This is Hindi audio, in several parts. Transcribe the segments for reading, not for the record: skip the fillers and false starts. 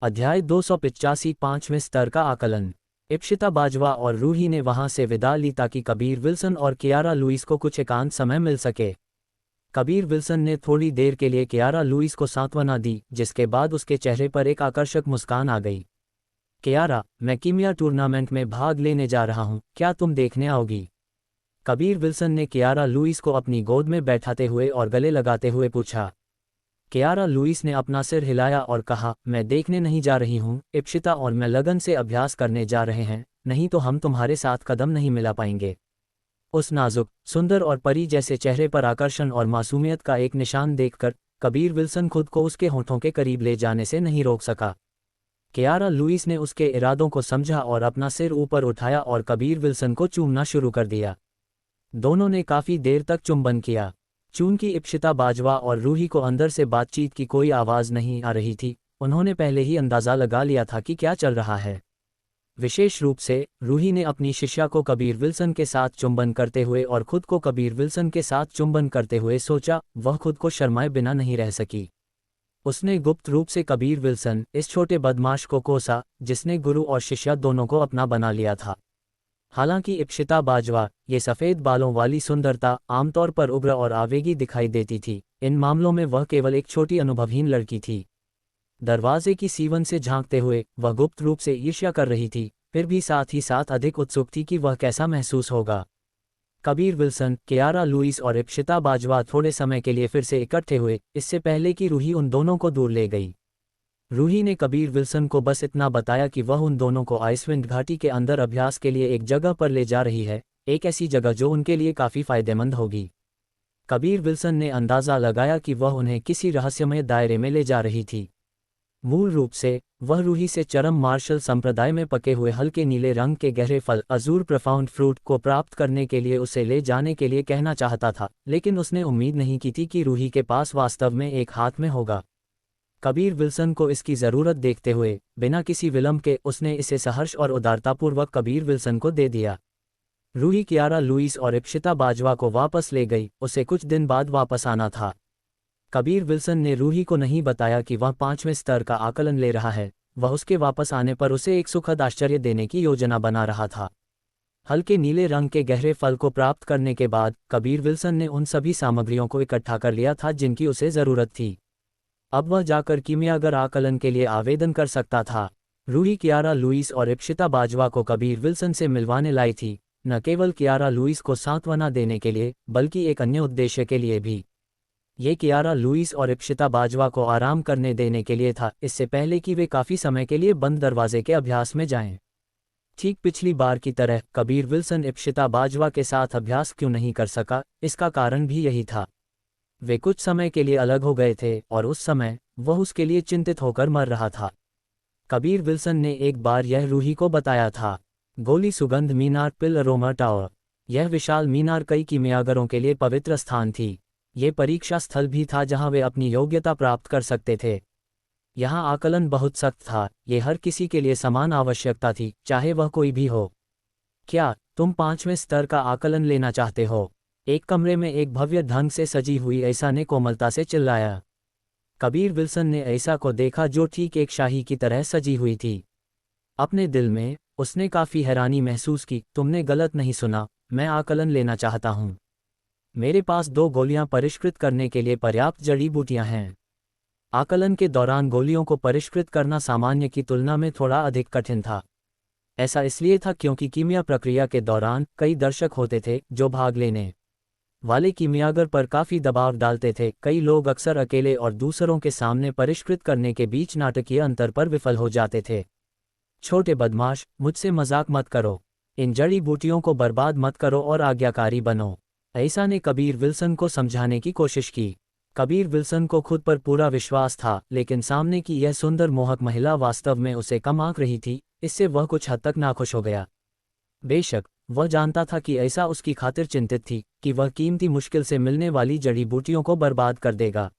अध्याय 285 पांचवें स्तर का आकलन। इप्शिता बाजवा और रूही ने वहां से विदा ली ताकि कबीर विल्सन और कियारा लुइस को कुछ एकांत समय मिल सके। कबीर विल्सन ने थोड़ी देर के लिए कियारा लुइस को सांत्वना दी, जिसके बाद उसके चेहरे पर एक आकर्षक मुस्कान आ गई। कियारा, मैं कीमिया टूर्नामेंट में भाग लेने जा रहा हूं, क्या तुम देखने आओगी? कबीर विल्सन ने कियारा लुइस को अपनी गोद में बैठाते हुए और गले लगाते हुए पूछा। कियारा लुइस ने अपना सिर हिलाया और कहा, मैं देखने नहीं जा रही हूँ। इप्शिता और मैं लगन से अभ्यास करने जा रहे हैं, नहीं तो हम तुम्हारे साथ कदम नहीं मिला पाएंगे। उस नाजुक, सुंदर और परी जैसे चेहरे पर आकर्षण और मासूमियत का एक निशान देखकर कबीर विल्सन खुद को उसके होठों के करीब ले जाने से नहीं रोक सका। कियारा लुइस ने उसके इरादों को समझा और अपना सिर ऊपर उठाया और कबीर विल्सन को चूमना शुरू कर दिया। दोनों ने काफी देर तक चुंबन किया। चूंकि इप्शिता बाजवा और रूही को अंदर से बातचीत की कोई आवाज नहीं आ रही थी, उन्होंने पहले ही अंदाजा लगा लिया था कि क्या चल रहा है। विशेष रूप से रूही ने अपनी शिष्या को कबीर विल्सन के साथ चुंबन करते हुए और खुद को कबीर विल्सन के साथ चुंबन करते हुए सोचा, वह खुद को शर्माए बिना नहीं रह सकी। उसने गुप्त रूप से कबीर विल्सन, इस छोटे बदमाश को कोसा जिसने गुरु और शिष्या दोनों को अपना बना लिया था। हालांकि इप्शिता बाजवा, ये सफ़ेद बालों वाली सुंदरता, आमतौर पर उग्र और आवेगी दिखाई देती थी, इन मामलों में वह केवल एक छोटी अनुभवहीन लड़की थी। दरवाजे की सीवन से झांकते हुए वह गुप्त रूप से ईर्ष्या कर रही थी, फिर भी साथ ही साथ अधिक उत्सुक थी कि वह कैसा महसूस होगा। कबीर विल्सन, कियारा लुइस और इप्शिता बाजवा थोड़े समय के लिए फिर से इकट्ठे हुए, इससे पहले कि रूही उन दोनों को दूर ले गई। रूही ने कबीर विल्सन को बस इतना बताया कि वह उन दोनों को आइसविंड घाटी के अंदर अभ्यास के लिए एक जगह पर ले जा रही है, एक ऐसी जगह जो उनके लिए काफ़ी फायदेमंद होगी। कबीर विल्सन ने अंदाज़ा लगाया कि वह उन्हें किसी रहस्यमय दायरे में ले जा रही थी। मूल रूप से वह रूही से चरम मार्शल संप्रदाय में पके हुए हल्के नीले रंग के गहरे फल, अजूर प्रोफाउंड फ्रूट को प्राप्त करने के लिए उसे ले जाने के लिए कहना चाहता था, लेकिन उसने उम्मीद नहीं की थी कि रूही के पास वास्तव में एक हाथ में होगा। कबीर विल्सन को इसकी ज़रूरत देखते हुए बिना किसी विलंब के उसने इसे सहर्ष और उदारतापूर्वक कबीर विल्सन को दे दिया। रूही कियारा लुइस और इप्शिता बाजवा को वापस ले गई, उसे कुछ दिन बाद वापस आना था। कबीर विल्सन ने रूही को नहीं बताया कि वह 5वें स्तर का आकलन ले रहा है, वह उसके वापस आने पर उसे एक सुखद आश्चर्य देने की योजना बना रहा था। हल्के नीले रंग के गहरे फल को प्राप्त करने के बाद कबीर विल्सन ने उन सभी सामग्रियों को इकट्ठा कर लिया था जिनकी उसे ज़रूरत थी। अब वह जाकर कीमियागर आकलन के लिए आवेदन कर सकता था। रूही कियारा लुइस और इप्शिता बाजवा को कबीर विल्सन से मिलवाने लाई थी, न केवल कियारा लुइस को सांत्वना देने के लिए बल्कि एक अन्य उद्देश्य के लिए भी। ये कियारा लुइस और इप्शिता बाजवा को आराम करने देने के लिए था, इससे पहले कि वे काफ़ी समय के लिए बंद दरवाजे के अभ्यास में जाएं। ठीक पिछली बार की तरह कबीर विल्सन इप्शिता बाजवा के साथ अभ्यास क्यों नहीं कर सका, इसका कारण भी यही था। वे कुछ समय के लिए अलग हो गए थे और उस समय वह उसके लिए चिंतित होकर मर रहा था। कबीर विल्सन ने एक बार यह रूही को बताया था। गोली सुगंध मीनार पिल अरोमा टावर। यह विशाल मीनार कई कीमियागरों के लिए पवित्र स्थान थी। ये परीक्षा स्थल भी था जहां वे अपनी योग्यता प्राप्त कर सकते थे। यहाँ आकलन बहुत सख्त था, ये हर किसी के लिए समान आवश्यकता थी, चाहे वह कोई भी हो। क्या तुम 5वें स्तर का आकलन लेना चाहते हो? एक कमरे में एक भव्य ढंग से सजी हुई ऐसा ने कोमलता से चिल्लाया। कबीर विल्सन ने ऐसा को देखा जो ठीक एक शाही की तरह सजी हुई थी। अपने दिल में उसने काफ़ी हैरानी महसूस की। तुमने गलत नहीं सुना, मैं आकलन लेना चाहता हूँ। मेरे पास 2 गोलियां परिष्कृत करने के लिए पर्याप्त जड़ी बूटियां हैं। आकलन के दौरान गोलियों को परिष्कृत करना सामान्य की तुलना में थोड़ा अधिक कठिन था। ऐसा इसलिए था क्योंकि कीमिया प्रक्रिया के दौरान कई दर्शक होते थे जो भाग लेने वाले कीमियागर पर काफ़ी दबाव डालते थे। कई लोग अक्सर अकेले और दूसरों के सामने परिष्कृत करने के बीच नाटकीय अंतर पर विफल हो जाते थे। छोटे बदमाश, मुझसे मजाक मत करो। इन जड़ी बूटियों को बर्बाद मत करो और आज्ञाकारी बनो। ऐसा ने कबीर विल्सन को समझाने की कोशिश की। कबीर विल्सन को खुद पर पूरा विश्वास था, लेकिन सामने की यह सुंदर मोहक महिला वास्तव में उसे कम आंक रही थी, इससे वह कुछ हद तक नाखुश हो गया। बेशक वह जानता था कि ऐसा उसकी खातिर चिंतित थी कि वह कीमती मुश्किल से मिलने वाली जड़ी बूटियों को बर्बाद कर देगा।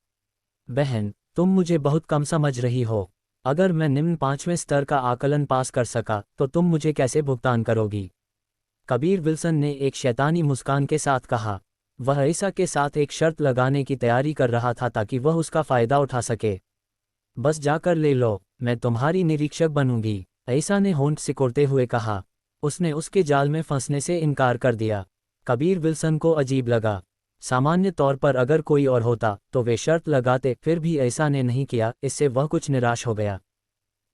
बहन, तुम मुझे बहुत कम समझ रही हो। अगर मैं निम्न 5वें स्तर का आकलन पास कर सका तो तुम मुझे कैसे भुगतान करोगी? कबीर विल्सन ने एक शैतानी मुस्कान के साथ कहा। वह ऐसा के साथ एक शर्त लगाने की तैयारी कर रहा था ताकि वह उसका फ़ायदा उठा सके। बस जाकर ले लो। मैं तुम्हारी निरीक्षक बनूंगी, ऐसा ने होंठ सिकोड़ते हुए कहा। उसने उसके जाल में फंसने से इनकार कर दिया। कबीर विल्सन को अजीब लगा। सामान्य तौर पर अगर कोई और होता तो वे शर्त लगाते, फिर भी ऐसा ने नहीं किया। इससे वह कुछ निराश हो गया।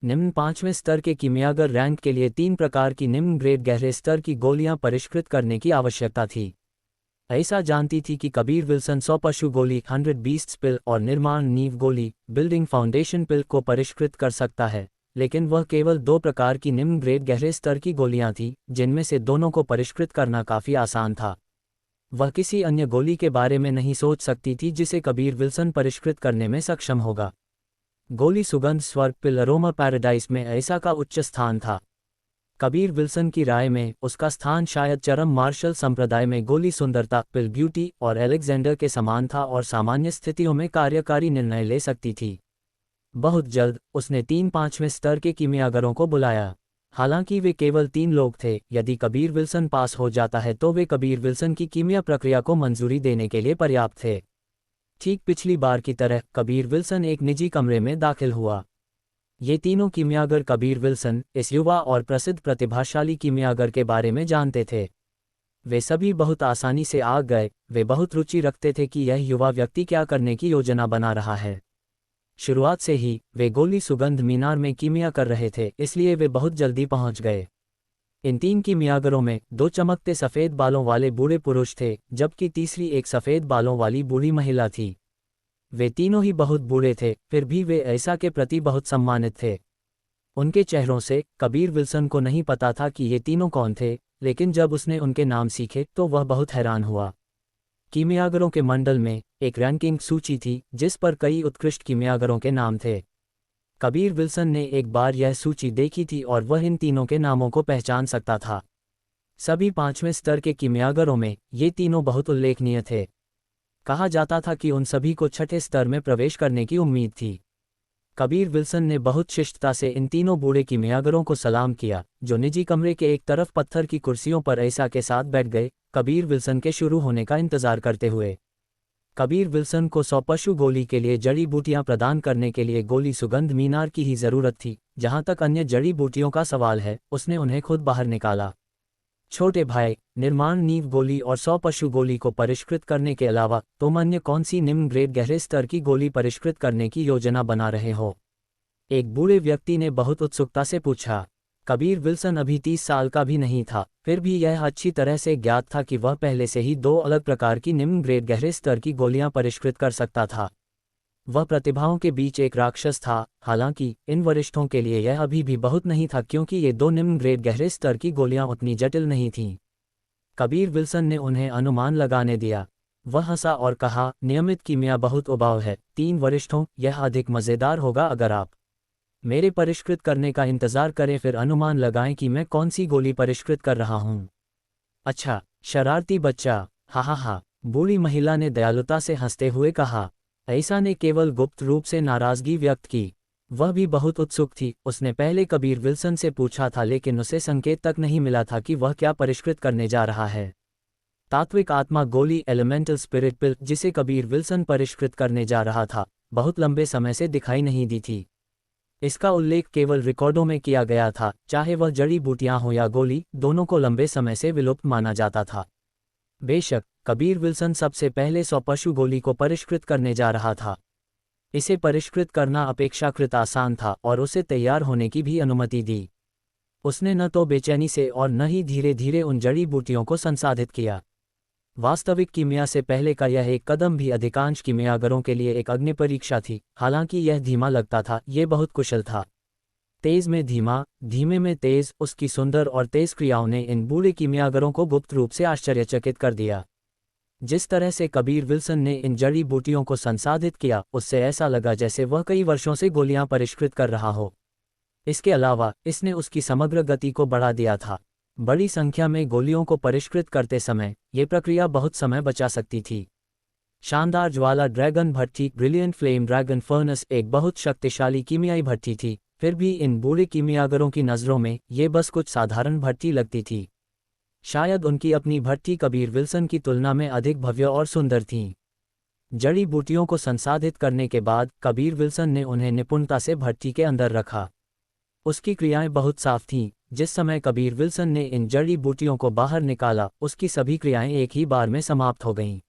निम्न 5वें स्तर के कीमियागर रैंक के लिए 3 प्रकार की निम्न ग्रेड गहरे स्तर की गोलियां परिष्कृत करने की आवश्यकता थी। ऐसा जानती थी कि कबीर विल्सन 100 पशु गोली 100 बीस्ट्स पिल और निर्माण नींव गोली बिल्डिंग फाउंडेशन पिल को परिष्कृत कर सकता है, लेकिन वह केवल 2 प्रकार की निम्न ग्रेड गहरे स्तर की गोलियां थीं, जिनमें से दोनों को परिष्कृत करना काफ़ी आसान था। वह किसी अन्य गोली के बारे में नहीं सोच सकती थी जिसे कबीर विल्सन परिष्कृत करने में सक्षम होगा। गोली सुगंध स्वर्ग पिल अरोमा पैराडाइस में ऐसा का उच्च स्थान था। कबीर विल्सन की राय में उसका स्थान शायद चरम मार्शल संप्रदाय में गोली सुंदरता पिल ब्यूटी और एलेक्जेंडर के समान था और सामान्य स्थितियों में कार्यकारी निर्णय ले सकती थी। बहुत जल्द उसने 3-5वें स्तर के कीमियागरों को बुलाया। हालांकि वे केवल 3 लोग थे। यदि कबीर विल्सन पास हो जाता है तो वे कबीर विल्सन की कीमिया प्रक्रिया को मंजूरी देने के लिए पर्याप्त थे। ठीक पिछली बार की तरह कबीर विल्सन एक निजी कमरे में दाखिल हुआ। ये तीनों कीमियागर कबीर विल्सन, इस युवा और प्रसिद्ध प्रतिभाशाली कीमियागर के बारे में जानते थे। वे सभी बहुत आसानी से आ गए। वे बहुत रुचि रखते थे कि यह युवा व्यक्ति क्या करने की योजना बना रहा है। शुरुआत से ही वे गोली सुगंध मीनार में कीमिया कर रहे थे, इसलिए वे बहुत जल्दी पहुंच गए। इन 3 कीमियागरों में 2 चमकते सफ़ेद बालों वाले बूढ़े पुरुष थे, जबकि तीसरी एक सफ़ेद बालों वाली बूढ़ी महिला थी। वे तीनों ही बहुत बूढ़े थे, फिर भी वे ऐसा के प्रति बहुत सम्मानित थे। उनके चेहरों से कबीर विल्सन को नहीं पता था कि ये तीनों कौन थे, लेकिन जब उसने उनके नाम सीखे तो वह बहुत हैरान हुआ। कीमियागरों के मंडल में एक रैंकिंग सूची थी जिस पर कई उत्कृष्ट कीमियागरों के नाम थे। कबीर विल्सन ने एक बार यह सूची देखी थी और वह इन तीनों के नामों को पहचान सकता था। सभी 5वें स्तर के कीमियागरों में ये तीनों बहुत उल्लेखनीय थे। कहा जाता था कि उन सभी को 6ठे स्तर में प्रवेश करने की उम्मीद थी। कबीर विल्सन ने बहुत शिष्टता से इन तीनों बूढ़े कीमियागरों को सलाम किया, जो निजी कमरे के एक तरफ पत्थर की कुर्सियों पर ऐसा के साथ बैठ गए, कबीर विल्सन के शुरू होने का इंतजार करते हुए। कबीर विल्सन को 100 पशु गोली के लिए जड़ी बूटियां प्रदान करने के लिए गोली सुगंध मीनार की ही जरूरत थी। जहां तक अन्य जड़ी बूटियों का सवाल है, उसने उन्हें खुद बाहर निकाला। छोटे भाई, निर्माण नींव गोली और 100 पशु गोली को परिष्कृत करने के अलावा तुम अन्य कौन सी निम्न ग्रेड गहरे स्तर की गोली परिष्कृत करने की योजना बना रहे हो? एक बूढ़े व्यक्ति ने बहुत उत्सुकता से पूछा। कबीर विल्सन अभी 30 साल का भी नहीं था, फिर भी यह अच्छी तरह से ज्ञात था कि वह पहले से ही 2 अलग प्रकार की निम्न ग्रेड गहरे स्तर की गोलियां परिष्कृत कर सकता था। वह प्रतिभाओं के बीच एक राक्षस था। हालांकि इन वरिष्ठों के लिए यह अभी भी बहुत नहीं था, क्योंकि ये 2 निम्न ग्रेड गहरे स्तर की गोलियां उतनी जटिल नहीं थीं। कबीर विल्सन ने उन्हें अनुमान लगाने दिया। वह हंसा और कहा, नियमित कीमिया बहुत उबाऊ है 3 वरिष्ठों, यह अधिक मज़ेदार होगा अगर आप मेरे परिष्कृत करने का इंतज़ार करें, फिर अनुमान लगाएं कि मैं कौन सी गोली परिष्कृत कर रहा हूँ। अच्छा, शरारती बच्चा, हा हा हा, बूढ़ी महिला ने दयालुता से हंसते हुए कहा। ऐसा ने केवल गुप्त रूप से नाराज़गी व्यक्त की। वह भी बहुत उत्सुक थी। उसने पहले कबीर विल्सन से पूछा था, लेकिन उसे संकेत तक नहीं मिला था कि वह क्या परिष्कृत करने जा रहा है। तात्विक आत्मा गोली एलिमेंटल स्पिरिट पिल, जिसे कबीर विल्सन परिष्कृत करने जा रहा था, बहुत लंबे समय से दिखाई नहीं दी थी। इसका उल्लेख केवल रिकॉर्डों में किया गया था। चाहे वह जड़ी बूटियां हो या गोली, दोनों को लंबे समय से विलुप्त माना जाता था। बेशक, कबीर विल्सन सबसे पहले 100 पशु गोली को परिष्कृत करने जा रहा था। इसे परिष्कृत करना अपेक्षाकृत आसान था और उसे तैयार होने की भी अनुमति दी। उसने न तो बेचैनी से और न ही धीरे धीरे उन जड़ी बूटियों को संसाधित किया। वास्तविक कीमिया से पहले का यह एक कदम भी अधिकांश कीमियागरों के लिए एक अग्नि परीक्षा थी। हालांकि यह धीमा लगता था, ये बहुत कुशल था। तेज में धीमा, धीमे में तेज, उसकी सुंदर और तेज क्रियाओं ने इन बूढ़े कीमियागरों को गुप्त रूप से आश्चर्यचकित कर दिया। जिस तरह से कबीर विल्सन ने इन जड़ी बूटियों को संसाधित किया, उससे ऐसा लगा जैसे वह कई वर्षों से गोलियां परिष्कृत कर रहा हो। इसके अलावा इसने उसकी समग्र गति को बढ़ा दिया था। बड़ी संख्या में गोलियों को परिष्कृत करते समय ये प्रक्रिया बहुत समय बचा सकती थी। शानदार ज्वाला ड्रैगन भट्टी ब्रिलियंट फ्लेम ड्रैगन फर्नेस एक बहुत शक्तिशाली कीमियाई भट्टी थी। फिर भी इन बूढ़े कीमियागरों की नज़रों में ये बस कुछ साधारण भट्टी लगती थी। शायद उनकी अपनी भट्टी कबीर विल्सन की तुलना में अधिक भव्य और सुंदर थीं। जड़ी बूटियों को संसाधित करने के बाद कबीर विल्सन ने उन्हें निपुणता से भट्टी के अंदर रखा। उसकी क्रियाएं बहुत साफ थीं। जिस समय कबीर विल्सन ने इन जड़ी बूटियों को बाहर निकाला, उसकी सभी क्रियाएं एक ही बार में समाप्त हो गईं।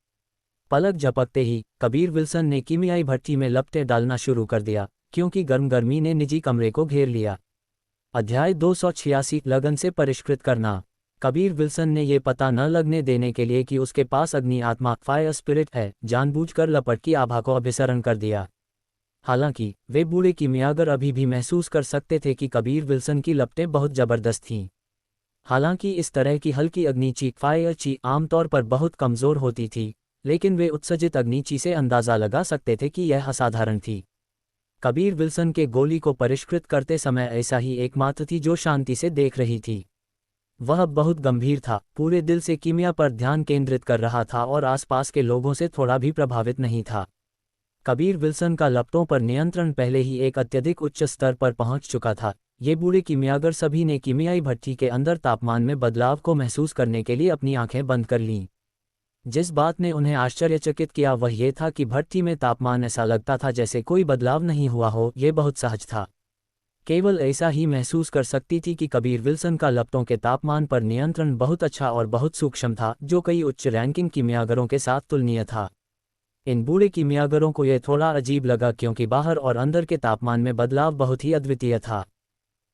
पलक झपकते ही कबीर विल्सन ने कीमियाई भट्टी में लपटें डालना शुरू कर दिया, क्योंकि गर्मी ने निजी कमरे को घेर लिया। अध्याय 286 लगन से परिष्कृत करना। कबीर विल्सन ने ये पता न लगने देने के लिए कि उसके पास अग्नि आत्मा फायर स्पिरिट है, जानबूझकर लपट की आभा को अभिसरण कर दिया। हालांकि वे बूढ़े कीमियागर अभी भी महसूस कर सकते थे कि कबीर विल्सन की लपटें बहुत जबरदस्त थीं। हालांकि इस तरह की हल्की अग्निची फायर ची आमतौर पर बहुत कमज़ोर होती थी, लेकिन वे उत्सर्जित अग्निची से अंदाज़ा लगा सकते थे कि यह असाधारण थी। कबीर विल्सन के गोली को परिष्कृत करते समय ऐसा ही एकमात्र थी जो शांति से देख रही थी। वह बहुत गंभीर था, पूरे दिल से कीमिया पर ध्यान केंद्रित कर रहा था और आसपास के लोगों से थोड़ा भी प्रभावित नहीं था। कबीर विल्सन का लपटों पर नियंत्रण पहले ही एक अत्यधिक उच्च स्तर पर पहुंच चुका था। ये बूढ़े कीमियागर सभी ने कीमियाई भट्टी के अंदर तापमान में बदलाव को महसूस करने के लिए अपनी आंखें बंद कर लीं। जिस बात ने उन्हें आश्चर्यचकित किया वह ये था कि भट्टी में तापमान ऐसा लगता था जैसे कोई बदलाव नहीं हुआ हो। ये बहुत सहज था। केवल ऐसा ही महसूस कर सकती थी कि कबीर विल्सन का लपटों के तापमान पर नियंत्रण बहुत अच्छा और बहुत सूक्ष्म था, जो कई उच्च रैंकिंग कीमियागरों के साथ तुलनीय था। इन बूढ़े कीमियागरों को यह थोड़ा अजीब लगा, क्योंकि बाहर और अंदर के तापमान में बदलाव बहुत ही अद्वितीय था।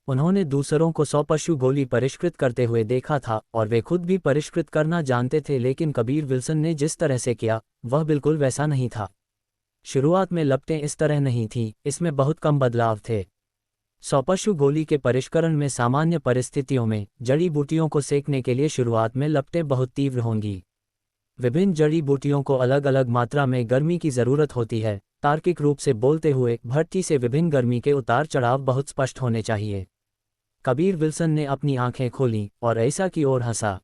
उन्होंने दूसरों को 100 पशु गोली परिष्कृत करते हुए देखा था और वे खुद भी परिष्कृत करना जानते थे, लेकिन कबीर विल्सन ने जिस तरह से किया वह बिल्कुल वैसा नहीं था। शुरुआत में लपटें इस तरह नहीं थीं, इसमें बहुत कम बदलाव थे। 100 पशु गोली के परिष्करण में सामान्य परिस्थितियों में जड़ी बूटियों को सेकने के लिए शुरुआत में लपटें बहुत तीव्र होंगी। विभिन्न जड़ी बूटियों को अलग अलग मात्रा में गर्मी की ज़रूरत होती है। तार्किक रूप से बोलते हुए भट्टी से विभिन्न गर्मी के उतार चढ़ाव बहुत स्पष्ट होने चाहिए। कबीर विल्सन ने अपनी आंखें खोलीं और ऐसा की ओर हंसा।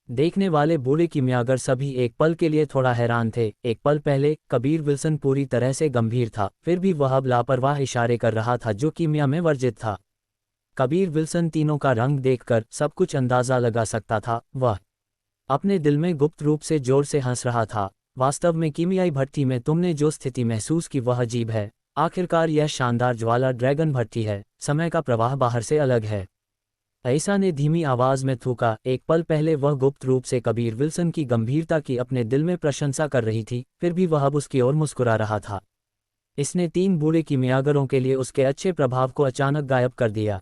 देखने वाले बूढ़े कीमियागर सभी एक पल के लिए थोड़ा हैरान थे। एक पल पहले कबीर विल्सन पूरी तरह से गंभीर था, फिर भी वह अब लापरवाह इशारे कर रहा था जो कीमिया में वर्जित था। कबीर विल्सन तीनों का रंग देखकर सब कुछ अंदाज़ा लगा सकता था। वह अपने दिल में गुप्त रूप से जोर से हंस रहा था। वास्तव में कीमियाई भट्टी में तुमने जो स्थिति महसूस की वह अजीब है। आखिरकार यह शानदार ज्वाला ड्रैगन भट्टी है, समय का प्रवाह बाहर से अलग है। ऐसा ने धीमी आवाज में थूका। एक पल पहले वह गुप्त रूप से कबीर विल्सन की गंभीरता की अपने दिल में प्रशंसा कर रही थी, फिर भी वह अब उसकी ओर मुस्कुरा रहा था। इसने 3 बूढ़े कीमियागरों के लिए उसके अच्छे प्रभाव को अचानक गायब कर दिया।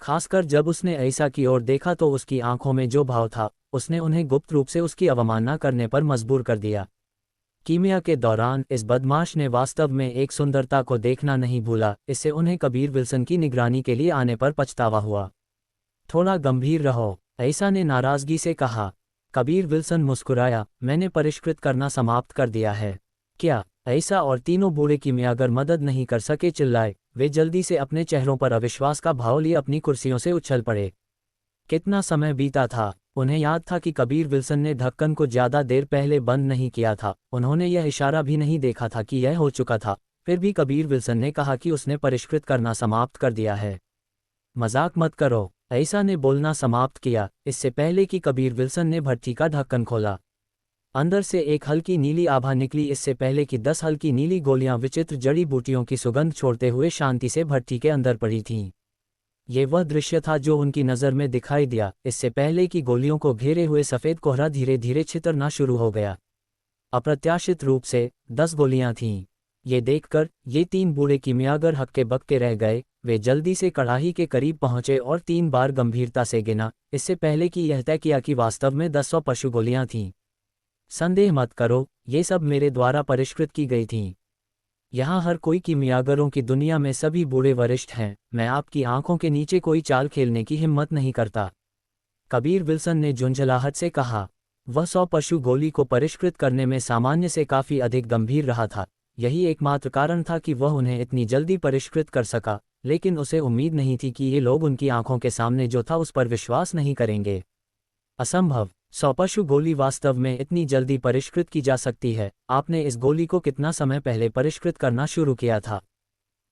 खासकर जब उसने ऐसा की ओर देखा तो उसकी आंखों में जो भाव था, उसने उन्हें गुप्त रूप से उसकी अवमानना करने पर मजबूर कर दिया। कीमिया के दौरान इस बदमाश ने वास्तव में एक सुंदरता को देखना नहीं भूला। इससे उन्हें कबीर विल्सन की निगरानी के लिए आने पर पछतावा हुआ। थोड़ा गंभीर रहो, ऐसा ने नाराजगी से कहा। कबीर विल्सन मुस्कुराया। मैंने परिष्कृत करना समाप्त कर दिया है। क्या? ऐसा और तीनों बूढ़े कीमियागर मदद नहीं कर सके चिल्लाए। वे जल्दी से अपने चेहरों पर अविश्वास का भाव लिए अपनी कुर्सियों से उछल पड़े। कितना समय बीता था। उन्हें याद था कि कबीर विल्सन ने ढक्कन को ज्यादा देर पहले बंद नहीं किया था। उन्होंने यह इशारा भी नहीं देखा था कि यह हो चुका था। फिर भी कबीर विल्सन ने कहा कि उसने परिष्कृत करना समाप्त कर दिया है। मजाक मत करो, ऐसा ने बोलना समाप्त किया, इससे पहले कि कबीर विल्सन ने भट्टी का ढक्कन खोला। अंदर से एक हल्की नीली आभा निकली। इससे पहले कि 10 हल्की नीली गोलियां विचित्र जड़ी बूटियों की सुगंध छोड़ते हुए शांति से भट्टी के अंदर पड़ी थीं। ये वह दृश्य था जो उनकी नज़र में दिखाई दिया। इससे पहले कि गोलियों को घेरे हुए सफ़ेद कोहरा धीरे धीरे छितरना शुरू हो गया। अप्रत्याशित रूप से 10 गोलियां थीं। ये देखकर ये 3 बूढ़े कीमियागर हक्के बक्के रह गए। वे जल्दी से कड़ाही के करीब पहुंचे और 3 बार गंभीरता से गिना, इससे पहले कि यह तय किया कि वास्तव में 10 पशु गोलियां थीं। संदेह मत करो, ये सब मेरे द्वारा परिष्कृत की गई थीं। यहाँ हर कोई कीमियागरों की दुनिया में सभी बूढ़े वरिष्ठ हैं। मैं आपकी आंखों के नीचे कोई चाल खेलने की हिम्मत नहीं करता। कबीर विल्सन ने झुंझलाहट से कहा। वह 100 पशु गोली को परिष्कृत करने में सामान्य से काफ़ी अधिक गंभीर रहा था। यही एकमात्र कारण था कि वह उन्हें इतनी जल्दी परिष्कृत कर सका, लेकिन उसे उम्मीद नहीं थी कि ये लोग उनकी आंखों के सामने जो था उस पर विश्वास नहीं करेंगे। असंभव। 100 पशु गोली वास्तव में इतनी जल्दी परिष्कृत की जा सकती है। आपने इस गोली को कितना समय पहले परिष्कृत करना शुरू किया था?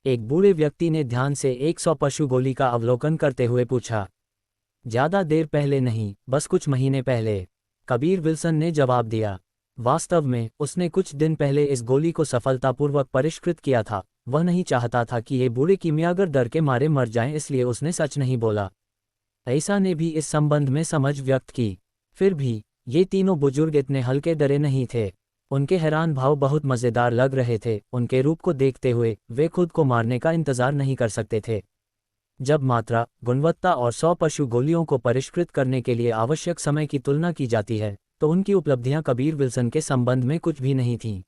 एक बूढ़े व्यक्ति ने ध्यान से 100 पशु गोली का अवलोकन करते हुए पूछा। ज़्यादा देर पहले नहीं, बस कुछ महीने पहले, कबीर विल्सन ने जवाब दिया। वास्तव में उसने कुछ दिन पहले इस गोली को सफलतापूर्वक परिष्कृत किया था। वह नहीं चाहता था कि ये बूढ़े कीमियागर डर के मारे मर जाएं, इसलिए उसने सच नहीं बोला। ऐसा ने भी इस संबंध में समझ व्यक्त की। फिर भी ये तीनों बुजुर्ग इतने हल्के डरे नहीं थे। उनके हैरान भाव बहुत मज़ेदार लग रहे थे। उनके रूप को देखते हुए वे खुद को मारने का इंतजार नहीं कर सकते थे। जब मात्रा, गुणवत्ता और 100 पशु गोलियों को परिष्कृत करने के लिए आवश्यक समय की तुलना की जाती है, तो उनकी उपलब्धियां कबीर विल्सन के संबंध में कुछ भी नहीं थीं।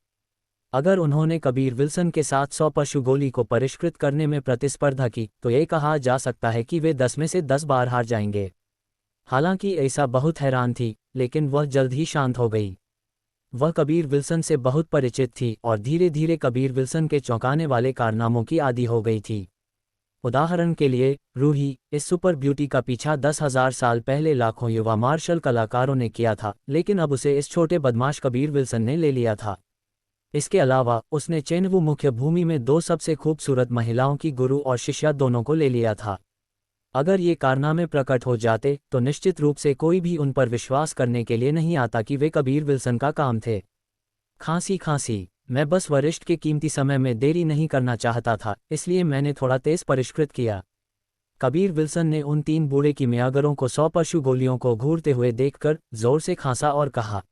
अगर उन्होंने कबीर विल्सन के साथ 100 पशु गोली को परिष्कृत करने में प्रतिस्पर्धा की, तो ये कहा जा सकता है कि वे 10 में से 10 बार हार जाएंगे। हालांकि ऐसा बहुत हैरान थी, लेकिन वह जल्द ही शांत हो गई। वह कबीर विल्सन से बहुत परिचित थी और धीरे धीरे कबीर विल्सन के चौंकाने वाले कारनामों की आदी हो गई थी। उदाहरण के लिए, रूही, इस सुपर ब्यूटी का पीछा 10,000 साल पहले लाखों युवा मार्शल कलाकारों ने किया था, लेकिन अब उसे इस छोटे बदमाश कबीर विल्सन ने ले लिया था। इसके अलावा उसने चेनवू मुख्य भूमि में 2 सबसे खूबसूरत महिलाओं की गुरु और शिष्या दोनों को ले लिया था। अगर ये कारनामे प्रकट हो जाते तो निश्चित रूप से कोई भी उन पर विश्वास करने के लिए नहीं आता कि वे कबीर विल्सन का काम थे। खांसी, मैं बस वरिष्ठ के कीमती समय में देरी नहीं करना चाहता था, इसलिए मैंने थोड़ा तेज परिष्कृत किया। कबीर विल्सन ने उन 3 बूढ़े कीमियागरों को 100 पशु गोलियों को घूरते हुए देखकर जोर से खांसा और कहा।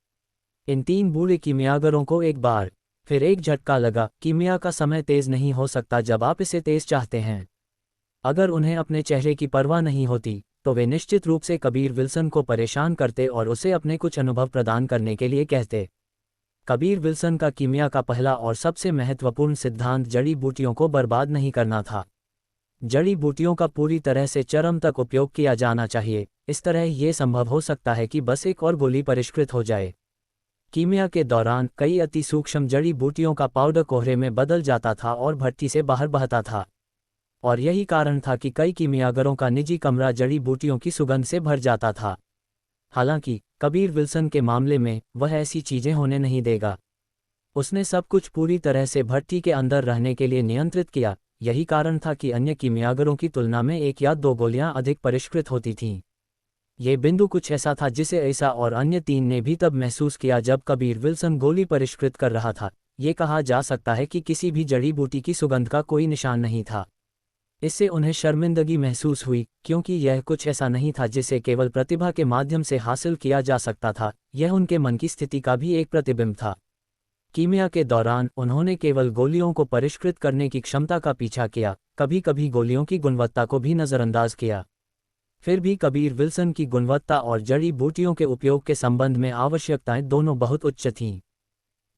इन 3 बूढ़े कीमियागरों को एक बार फिर एक झटका लगा। कीमिया का समय तेज नहीं हो सकता जब आप इसे तेज चाहते हैं। अगर उन्हें अपने चेहरे की परवाह नहीं होती, तो वे निश्चित रूप से कबीर विल्सन को परेशान करते और उसे अपने कुछ अनुभव प्रदान करने के लिए कहते। कबीर विल्सन का कीमिया का पहला और सबसे महत्वपूर्ण सिद्धांत जड़ी बूटियों को बर्बाद नहीं करना था। जड़ी बूटियों का पूरी तरह से चरम तक उपयोग किया जाना चाहिए। इस तरह यह संभव हो सकता है कि बस एक और गोली परिष्कृत हो जाए। कीमिया के दौरान कई अति सूक्ष्म जड़ी बूटियों का पाउडर कोहरे में बदल जाता था और भट्टी से बाहर बहता था, और यही कारण था कि कई कीमियागरों का निजी कमरा जड़ी बूटियों की सुगंध से भर जाता था। हालांकि कबीर विल्सन के मामले में वह ऐसी चीजें होने नहीं देगा। उसने सब कुछ पूरी तरह से भट्टी के अंदर रहने के लिए नियंत्रित किया। यही कारण था कि अन्य कीमियागरों की तुलना में 1 या 2 गोलियां अधिक परिष्कृत होती थीं। ये बिंदु कुछ ऐसा था जिसे ऐसा और अन्य 3 ने भी तब महसूस किया जब कबीर विल्सन गोली परिष्कृत कर रहा था। ये कहा जा सकता है कि किसी भी जड़ी बूटी की सुगंध का कोई निशान नहीं था। इससे उन्हें शर्मिंदगी महसूस हुई, क्योंकि यह कुछ ऐसा नहीं था जिसे केवल प्रतिभा के माध्यम से हासिल किया जा सकता था। यह उनके मन की स्थिति का भी एक प्रतिबिंब था। कीमिया के दौरान उन्होंने केवल गोलियों को परिष्कृत करने की क्षमता का पीछा किया, कभी कभी गोलियों की गुणवत्ता को भी नज़रअंदाज किया। फिर भी कबीर विल्सन की गुणवत्ता और जड़ी बूटियों के उपयोग के संबंध में आवश्यकताएं दोनों बहुत उच्च थीं।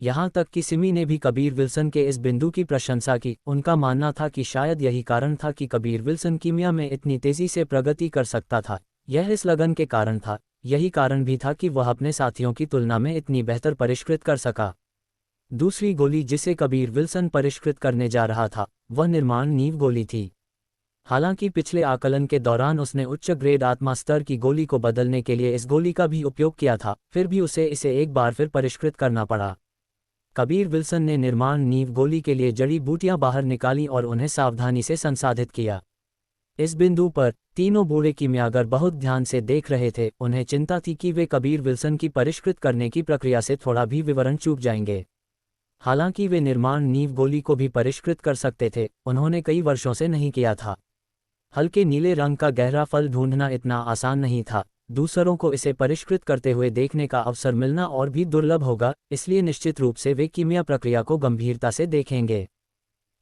यहाँ तक कि सिमी ने भी कबीर विल्सन के इस बिंदु की प्रशंसा की। उनका मानना था कि शायद यही कारण था कि कबीर विल्सन कीमिया में इतनी तेजी से प्रगति कर सकता था। यह इस लगन के कारण था। यही कारण भी था कि वह अपने साथियों की तुलना में इतनी बेहतर परिष्कृत कर सका। दूसरी गोली जिसे कबीर विल्सन परिष्कृत करने जा रहा था, वह निर्माण नींव गोली थी। हालांकि पिछले आकलन के दौरान उसने उच्च ग्रेड आत्मा स्तर की गोली को बदलने के लिए इस गोली का भी उपयोग किया था, फिर भी उसे इसे एक बार फिर परिष्कृत करना पड़ा। कबीर विल्सन ने निर्माण नींव गोली के लिए जड़ी बूटियां बाहर निकाली और उन्हें सावधानी से संसाधित किया। इस बिंदु पर तीनों बूढ़े कीमियागर बहुत ध्यान से देख रहे थे। उन्हें चिंता थी कि वे कबीर विल्सन की परिष्कृत करने की प्रक्रिया से थोड़ा भी विवरण चूक जाएंगे। हालांकि वे निर्माण नींव गोली को भी परिष्कृत कर सकते थे, उन्होंने कई वर्षों से नहीं किया था। हल्के नीले रंग का गहरा फल ढूंढना इतना आसान नहीं था। दूसरों को इसे परिष्कृत करते हुए देखने का अवसर मिलना और भी दुर्लभ होगा, इसलिए निश्चित रूप से वे कीमिया प्रक्रिया को गंभीरता से देखेंगे।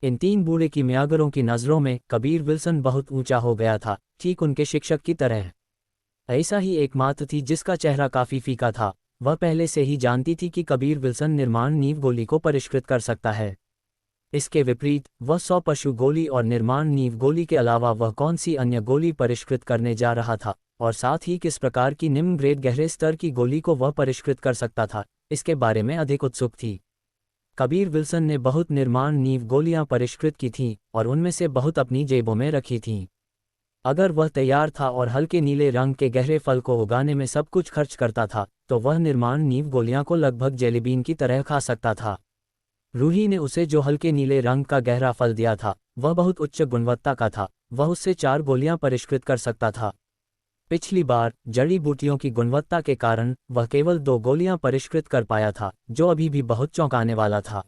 इन 3 बूढ़े कीमियागरों की नज़रों में कबीर विल्सन बहुत ऊंचा हो गया था, ठीक उनके शिक्षक की तरह। ऐसा ही एकमात्र थी जिसका चेहरा काफ़ी फीका था। वह पहले से ही जानती थी कि कबीर विल्सन निर्माण नींव गोली को परिष्कृत कर सकता है। इसके विपरीत वह 100 पशु गोली और निर्माण नींव गोली के अलावा वह कौन सी अन्य गोली परिष्कृत करने जा रहा था, और साथ ही किस प्रकार की निम्न ग्रेड गहरे स्तर की गोली को वह परिष्कृत कर सकता था, इसके बारे में अधिक उत्सुक थी। कबीर विल्सन ने बहुत निर्माण नींव गोलियां परिष्कृत की थीं और उनमें से बहुत अपनी जेबों में रखी थीं। अगर वह तैयार था और हल्के नीले रंग के गहरे फल को उगाने में सब कुछ खर्च करता था, तो वह निर्माण नींव गोलियां को लगभग जेलीबीन की तरह खा सकता था। रूही ने उसे जो हल्के नीले रंग का गहरा फल दिया था, वह बहुत उच्च गुणवत्ता का था। वह उससे 4 गोलियां परिष्कृत कर सकता था। पिछली बार जड़ी बूटियों की गुणवत्ता के कारण वह केवल 2 गोलियां परिष्कृत कर पाया था, जो अभी भी बहुत चौंकाने वाला था।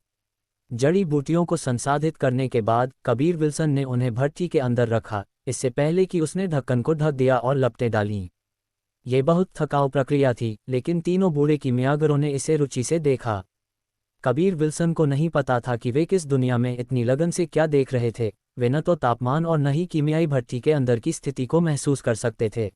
जड़ी बूटियों को संसाधित करने के बाद कबीर विल्सन ने उन्हें भट्टी के अंदर रखा, इससे पहले कि उसने ढक्कन को ढक दिया और लपटें डालीं। ये बहुत थकाऊ प्रक्रिया थी, लेकिन तीनों बूढ़े कीमियागरों ने इसे रुचि से देखा। कबीर विल्सन को नहीं पता था कि वे किस दुनिया में इतनी लगन से क्या देख रहे थे। वे न तो तापमान और न ही कीमियाई भट्टी के अंदर की स्थिति को महसूस कर सकते थे।